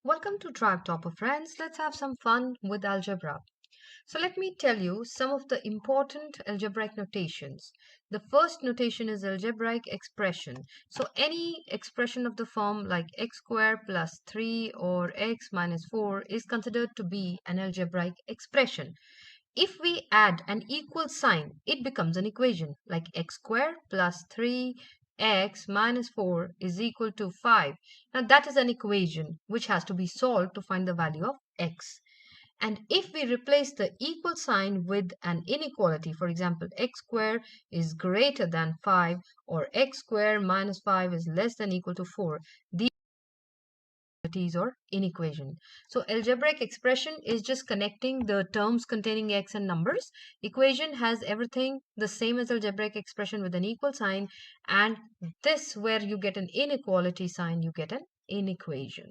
Welcome to Tribetopper friends. Let's have some fun with algebra. So let me tell you some of the important algebraic notations. The first notation is algebraic expression. So any expression of the form like x squared plus 3 or x minus 4 is considered to be an algebraic expression. If we add an equal sign, it becomes an equation like x squared plus 3x minus 4 is equal to 5. Now that is an equation which has to be solved to find the value of x. And if we replace the equal sign with an inequality, for example, x squared is greater than 5 or x squared minus 5 is less than equal to 4, these or inequation. So algebraic expression is just connecting the terms containing x and numbers. Equation has everything the same as algebraic expression with an equal sign, and this where you get an inequality sign, you get an inequation.